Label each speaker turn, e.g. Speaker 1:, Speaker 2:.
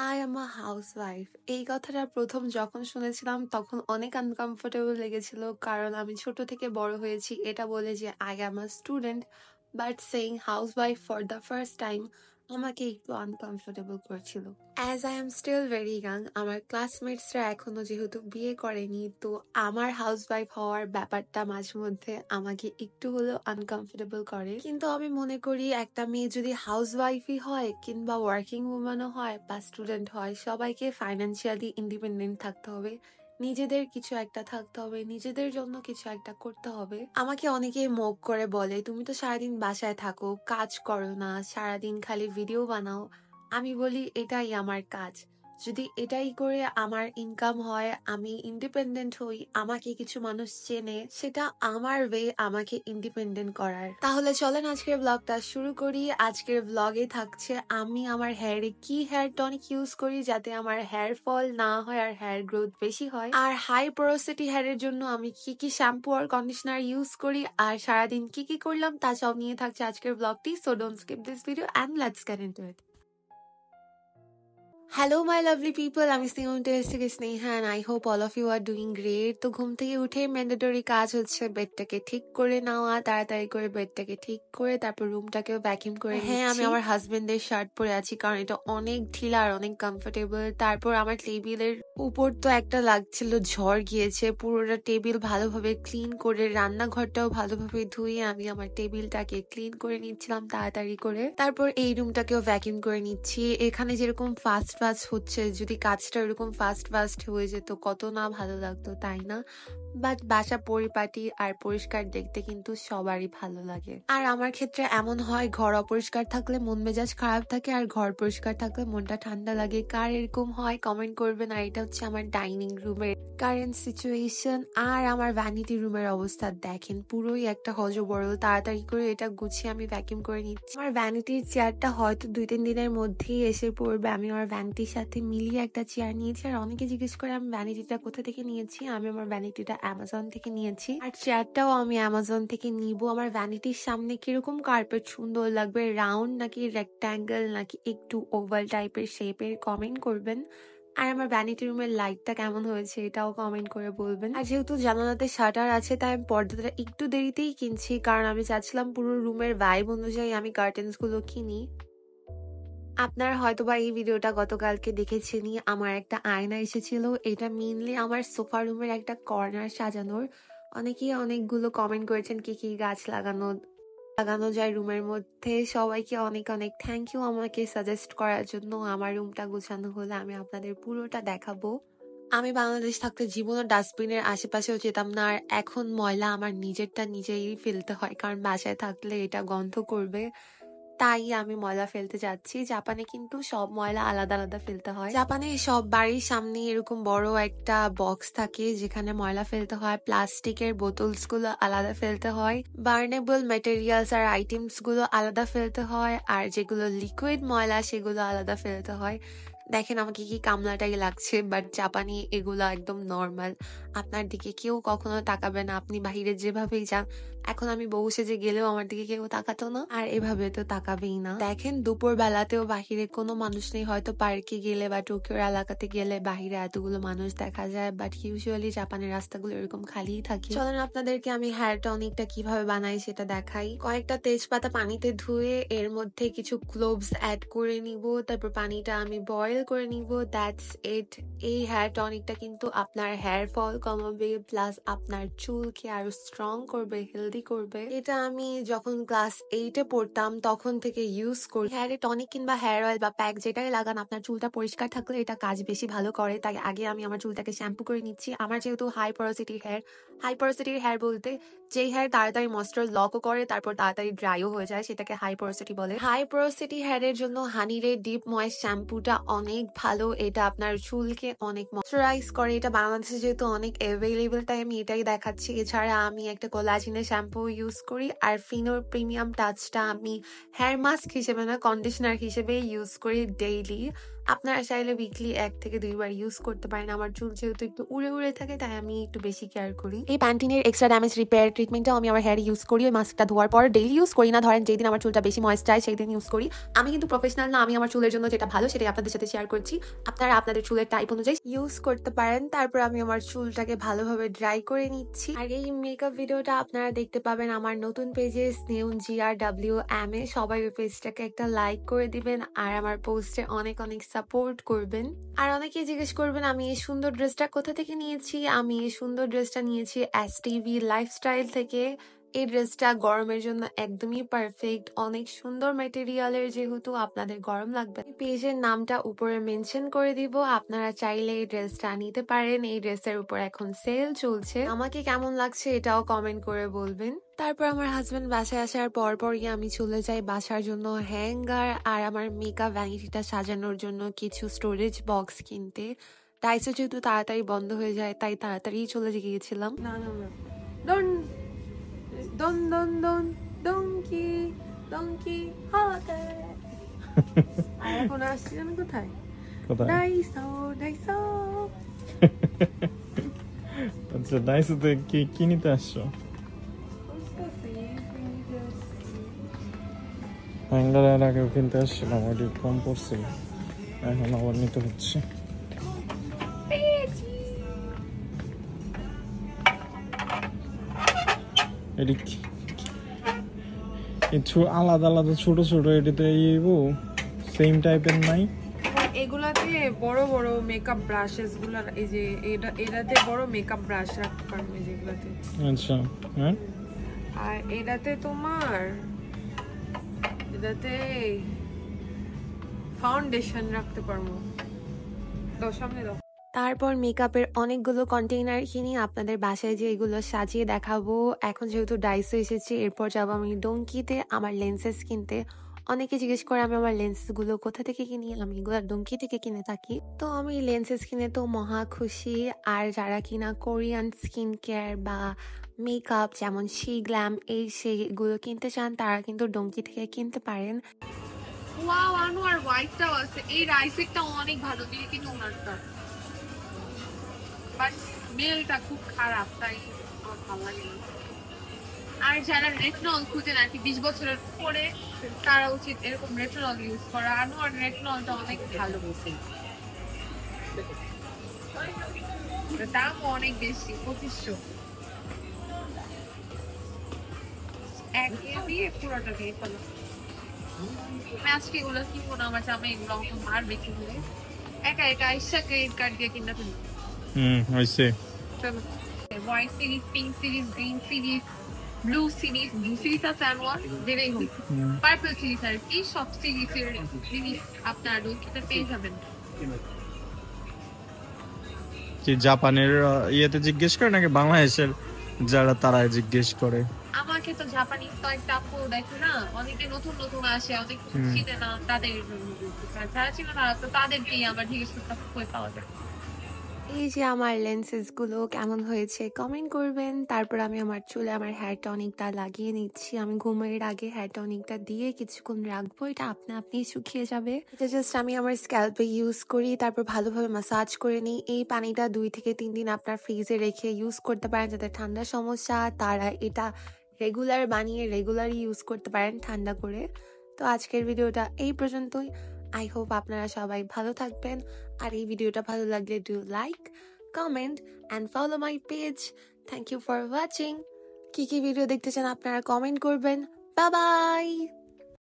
Speaker 1: I am a housewife. এই কথাটা ১ম যখন শুনেছিলাম তখন অনেক আনকমফোর্টেবল লেগেছিল। কারণ আমি ছোট থেকে বড় হয়েছি এটা বলে যে I am a student. But saying housewife for the first time আমাকে একটু আনকমফোর্টেবল করছিল। As I am still very young, আমার ক্লাসমেটসরা এখনো যেহেতু বিয়ে করেনি, তো আমার হাউসওয়াইফ হওয়ার ব্যাপারটা মাঝে মধ্যে আমাকে একটু হলেও আনকমফোর্টেবল করে। কিন্তু আমি মনে করি একটা মেয়ে যদি হাউসওয়াইফই হয় কিংবা ওয়ার্কিং উম্যানও হয় বা স্টুডেন্ট হয়, সবাইকে ফাইন্যান্সিয়ালি ইন্ডিপেন্ডেন্ট থাকতে হবে, নিজেদের কিছু একটা থাকতে হবে, নিজেদের জন্য কিছু একটা করতে হবে। আমাকে অনেকেই মুখ করে বলে, তুমি তো সারাদিন বাসায় থাকো, কাজ করো না, সারাদিন খালি ভিডিও বানাও। আমি বলি এটাই আমার কাজ। যদি এটাই করে আমার ইনকাম হয়, আমি ইন্ডিপেন্ডেন্ট হই, আমাকে কিছু মানুষ চেনে, সেটা আমার ওয়ে আমাকে ইন্ডিপেন্ডেন্ট করার। তাহলে চলেন আজকের ব্লগটা শুরু করি। আজকের ব্লগে থাকছে আমি আমার হেয়ারে কি হেয়ার টনিক ইউজ করি যাতে আমার হেয়ার ফল না হয় আর হেয়ার গ্রোথ বেশি হয়, আর হাই পোরোসিটি হেয়ারের জন্য আমি কি কি শ্যাম্পু আর কন্ডিশনার ইউজ করি, আর সারাদিন কি কি করলাম তা সব নিয়ে থাকছে আজকের ব্লগটি। So don't skip this video and let's get into it. Hello my lovely people, আমি স্নেহা থেকে Sneha and I hope all of you are doing great. তো ঘুম থেকে উঠে ম্যান্ডেটরি কাজ হচ্ছে বেডটাকে ঠিক করে নেওয়া, তাড়াতাড়ি করে বেডটাকে ঠিক করে তারপর রুমটাকেও ভ্যাকিউম করে হ্যাঁ, আমি আমার হাজবেন্ডের শার্ট পরে আছি কারণ এটা অনেক ঢিলা আর অনেক কমফোর্টেবল। তারপর আমার টেবিলের উপর তো একটা লাগছিল ঝড় গিয়েছে, পুরোটা টেবিল ভালোভাবে ক্লিন করে রান্নাঘরটাও ভালোভাবে ধুয়ে আমি আমার টেবিলটাকে ক্লিন করে নিচ্ছিলাম তাড়াতাড়ি করে। তারপর এই রুমটাকেও ভ্যাকিউম করে নিচ্ছি। এখানে যেরকম ফাস্ট ফাস্ট হচ্ছে, যদি কাজটা এরকম ফাস্ট ফাস্ট হয়ে যেত কত না ভালো লাগতো, তাই না? বাট বাসা পরিপাটি আর পরিষ্কার দেখতে কিন্তু সবারই ভালো লাগে। আর আমার ক্ষেত্রে এমন হয়, ঘর অপরিষ্কার থাকলে মন মেজাজ খারাপ থাকে আর ঘর পরিষ্কার থাকলে মনটা ঠান্ডা লাগে। কার এরকম হয় কমেন্ট করবেন। আর এটা হচ্ছে আমার ডাইনিং রুমের কারেন্ট সিচুয়েশন। আর আমার ভ্যানিটি রুমের অবস্থা দেখেন, পুরোই একটা হযবরল। তাড়াতাড়ি করে এটা গুছিয়ে আমি ভ্যাকিউম করে নিচ্ছি। আমার ভ্যানিটির চেয়ারটা হয়তো 2-3 দিনের মধ্যেই এসে পড়বে। আমি আমার ভ্যানিটির সাথে মিলিয়ে একটা চেয়ার নিয়েছি। আর অনেকে জিজ্ঞেস করে আমি ভ্যানিটিটা কোথা থেকে নিয়েছি। আমি আমার ভ্যানিটিটা অ্যামাজন থেকে নিয়েছি, আর চেয়ারটাও আমি অ্যামাজন থেকে নিব। আমার ভ্যানিটির সামনে কিরকম কার্পেট সুন্দর লাগবে, রাউন্ড নাকি রেক্ট্যাঙ্গেল নাকি একটু ওভাল টাইপের শেপের, কমেন্ট করবেন। আর আমার ভ্যানিটি রুমের লাইটটা কেমন হয়েছে এটাও কমেন্ট করে বলবেন। আর যেহেতু জানালাতে শাটার আছে তাই আমি পর্দাটা একটু দেরিতেই কিনছি, কারণ আমি চাচ্ছিলাম পুরো রুমের ভাইব অনুযায়ী আমি কার্টেন্স গুলো কিনি। আপনারা হয়তোবা এই ভিডিওটা গতকালকে দেখেছেনই, আমার একটা আয়না এসেছিল। এটা মেইনলি আমার সোফা রুমের একটা কর্নার সাজানোর। অনেকেই অনেকগুলো কমেন্ট করেছেন কি কি গাছ লাগানো লাগানো যায় রুমের মধ্যে। সবাইকে অনেক অনেক থ্যাংক ইউ আমাকে সাজেস্ট করার জন্য। আমার রুমটা গোছানো হলে আমি আপনাদের পুরোটা দেখাবো। আমি বাংলাদেশ থাকতে জীবনও ডাস্টবিনের আশেপাশেও যেতাম না, আর এখন ময়লা আমার নিজেরটা নিজেই ফেলতে হয়, কারণ বাসায় থাকলে এটা গন্ধ করবে। তাই আমি ময়লা ফেলতে যাচ্ছি। জাপানে কিন্তু সব ময়লা আলাদা আলাদা ফেলতে হয়। জাপানে সব বাড়ির সামনে এরকম বড় একটা বক্স থাকে যেখানে ময়লা ফেলতে হয়। প্লাস্টিকের বোতলস গুলো আলাদা ফেলতে হয়, বার্নেবল ম্যাটেরিয়ালস আর আইটেমস গুলো আলাদা ফেলতে হয়, আর যেগুলো লিকুইড ময়লা সেগুলো আলাদা ফেলতে হয়। দেখেন আমাকে কি কামলাটাই লাগছে, বাট জাপানি এগুলো একদম নর্মাল। আপনার দিকে কেউ কখনো তাকাবে না, আপনি বাহিরে যেভাবেই যান। এখন আমি বউ সেজে গেলেও আমার দিকে কেউ তাকাতো না, আর এভাবে তো তাকাবেই না। দেখেন দুপুর বেলাতেও বাহিরে কোনো মানুষ নেই। হয়তো পার্কে গেলে বা টোকিওর এলাকাতে গেলে বাহিরে এতগুলো মানুষ দেখা যায়, বাট ইউজুয়ালি জাপানের রাস্তাগুলো এরকম খালিই থাকে। চলেন আপনাদেরকে আমি হেয়ার টনিকটা কিভাবে বানাই সেটা দেখাই। কয়েকটা তেজপাতা পানিতে ধুয়ে এর মধ্যে কিছু ক্লোভস অ্যাড করে নিব, তারপর পানিটা আমি বয়েল করে নিব। That's it. এই হেয়ার টনিকটা কিন্তু আপনার হেয়ার ফল কমাবে, প্লাস আপনার চুলকে আরো স্ট্রং করবে, হেলদি করবে। এটা আমি যখন ক্লাস 8-এ পড়তাম তখন থেকে ইউজ করি। হেয়ারে টনিক কিংবা হেয়ার অয়েল বা প্যাক যেটাই লাগান, আপনার চুলটা পরিষ্কার থাকলে এটা কাজ বেশি ভালো করে। তাই আগে আমি আমার চুলটাকে শ্যাম্পু করে নিচ্ছি। আমার যেহেতু হাই পোরোসিটির হেয়ার বলতে যেই হেয়ার তাড়াতাড়ি ময়েশ্চার লকও করে তারপর তাড়াতাড়ি ড্রাইও হয়ে যায়, সেটাকে হাই পোরোসিটি বলে। হাই পোরোসিটি হেয়ারের জন্য হানিরে ডিপ ময়েস্ট শ্যাম্পুটা অনেক ভালো। এটা আপনার চুলকে অনেক ময়েশ্চারাইজ করে। এটা বাংলাদেশে যেহেতু অনেক অ্যাভেলেবল তাই আমি এটাই দেখাচ্ছি। এছাড়া আমি একটা কোলাজিনের শ্যাম্পু ইউজ করি, আর ফিনোর প্রিমিয়াম টাচটা আমি হেয়ার মাস্ক হিসেবে না, কন্ডিশনার হিসেবে ইউজ করি ডেইলি। আপনারা চাইলে উইকলি 1 থেকে 2 বার ইউজ করতে পারেন। আমার চুল যেহেতু একটু উড়ে উড়ে থাকে তাই আমি একটু বেশি কেয়ার করি। এই প্যান্টিনের এক্সট্রা ড্যামেজ রিপেয়ার ট্রিটমেন্টটাও আমি আমার হেয়ারে ইউজ করি। ওই মাস্কটা ধোয়ার পর ডেইলি ইউজ করি না, ধরেন যেদিন আমার চুলটা বেশি ময়েস্ট চাই সেই দিন ইউজ করি। আমি কিন্তু প্রফেশনাল না, আমি আমার চুলের জন্য যেটা ভালো সেটাই আপনাদের সাথে শেয়ার করছি। আপনারা আপনাদের চুলের টাইপ অনুযায়ী ইউজ করতে পারেন। তারপর আমি আমার চুলটাকে ভালোভাবে ড্রাই করে নিচ্ছি। আর এই মেকআপ ভিডিওটা আপনারা দেখতে পাবেন আমার নতুন পেজে SneunGRWM এ। সবাই ওই পেজটাকে একটা লাইক করে দিবেন আর আমার পোস্টে অনেক অনেক সাপোর্ট করবেন। আর অনেকেই জিজ্ঞেস করবেন আমি এই সুন্দর ড্রেসটা কোথা থেকে নিয়েছি। আমি এই সুন্দর ড্রেসটা নিয়েছি STV লাইফস্টাইল থেকে। এই ড্রেসটা গরমের জন্য একদমই পারফেক্ট, অনেক সুন্দর ম্যাটেরিয়ালের, যেহেতু আপনাদের গরম লাগবে। পেজের নামটা উপরে মেনশন করে দিব, আপনারা চাইলে এই ড্রেসটা নিতে পারেন। এই ড্রেসের উপর এখন সেল চলছে। আমাকে কেমন লাগছে এটাও কমেন্ট করে বলবেন। তারপর আমার হাজবেন্ড বাসায় আসার পরপরই আমি চলে যাই বাসার জন্য হ্যাঙ্গার আর আমার মেকআপ ভ্যানিটিটা সাজানোর জন্য কিছু স্টোরেজ বক্স কিনতে। ডাইসো যেহেতু তাড়াতাড়ি বন্ধ হয়ে যায় তাই তাড়াতাড়ি চলে গিয়েছিলাম। না না না, Don don don donkey donkey holiday আর এখন আসছি আমি কোথায়? ডাইসো ডাইসো।
Speaker 2: আচ্ছা, ডাইসোতে কি নিতে আসছো? হ্যাঙ্গার এর আগেও কিনতে আসছিলাম, ওইটি কম পড়ছিল, এখন আবার নিতে হচ্ছে। এটি কিছু আলাদা আলাদা ছোট ছোট, এটিতে সেম টাইপের নাই?
Speaker 3: এগুলাতে বড় বড় মেকআপ ব্রাশেস গুলা, এই যে এটাতে বড় মেকআপ ব্রাশ রাখতে পারবে যেগুলাতে।
Speaker 2: আচ্ছা, হ্যাঁ।
Speaker 3: আর এটাতে তোমার এটাতে ফাউন্ডেশন রাখতে পারবো। দাও সামনে দাও।
Speaker 1: তারপর মেকআপের অনেকগুলো কন্টেইনার কিনি, আপনাদের বাসায় যে এগুলো সাজিয়ে দেখাবো। এখন যেহেতু ডাইসে এসেছি, এরপর যাবো আমি ডোঙ্কিতে আমার লেন্সেস কিনতে। অনেকে জিজ্ঞেস করে আমি আমার লেন্সগুলো কোথা থেকে কিনি, আমি এগুলো ডোঙ্কি থেকে কিনে থাকি। তো আমি লেন্সেস কিনে তো মহা খুশি। আর যারা কিনা কোরিয়ান স্কিন কেয়ার বা মেকআপ যেমন গ্ল্যাম এই সেগুলো কিনতে চান তারা কিন্তু ডোঙ্কি থেকে কিনতে পারেন।
Speaker 3: ওয়াও, আনোয়ার হোয়াইটটাও আছে। এই রাইসেরটা অনেক ভালো, দিয়ে কিন্তু ওনারটা, বাট মেলটা খুব খারাপ, তাই আমার ভালো লাগে না। আর যারা রেটনল খুঁজেন আর কি 20 বছরের পরে, তারা উচিত এরকম রেটনল ইউজ করা। আনোয়ার রেটনলটা অনেক ভালো, দাম অনেক বেশি, 2500 এক দিয়ে পুরোটা দিয়ে ফেলো। আমি আজকে এগুলো কিনবো না, আমার জামাই এগুলো আমাকে মারবে কিনলে। একা একা আইসা ক্রেডিট কার্ড দিয়ে কিনা ফেলবো।
Speaker 2: হইছে।
Speaker 3: চলো, white series, pink series, green series, blue series আছে আনোয়ার, যেটাই হোক, পার্পল সিরিজ আর কি, সব সিরিজের জিনিস আপনার ডোঙ্কিতে পেয়ে যাবেন।
Speaker 2: কি জাপানের ইয়েতে জিজ্ঞেস করে নাকি বাংলাদেশের যারা তারা জিজ্ঞেস করে?
Speaker 3: আমাকে তো জাপানিজ কয়েকটা আপু দেখো না, অনেকে নতুন নতুন আসে, অনেক চিনে না, তাদের যারা ছিল না তো তাদেরকেই আমার জিজ্ঞেস করতে কই পাওয়া যায়।
Speaker 1: এই যে আমার লেন্সেস গুলো কেমন হয়েছে কমেন্ট করবেন। তারপর আমি আমার চুলে আমার হেয়ার টনিকটা লাগিয়ে নিচ্ছি। আমি ঘুমের আগে হেয়ার টনিকটা দিয়ে কিছুক্ষণ রাখবো, এটা আপনি শুকিয়ে যাবে। এটা জাস্ট আমি আমার স্ক্যাল্পে ইউজ করি, তারপর ভালোভাবে ম্যাসাজ করে নিই। এই পানিটা 2 থেকে 3 দিন আপনার ফ্রিজে রেখে ইউজ করতে পারেন। যাদের ঠান্ডার সমস্যা তারা এটা রেগুলার বানিয়ে রেগুলারই ইউজ করতে পারেন ঠান্ডা করে। তো আজকের ভিডিওটা এই পর্যন্তই। আই হোপ আপনারা সবাই ভালো থাকবেন। আর এই ভিডিওটা ভালো লাগলে do like, comment and follow my page. Thank you for watching. কি ভিডিও দেখতে চান আপনারা কমেন্ট করবেন। Bye by.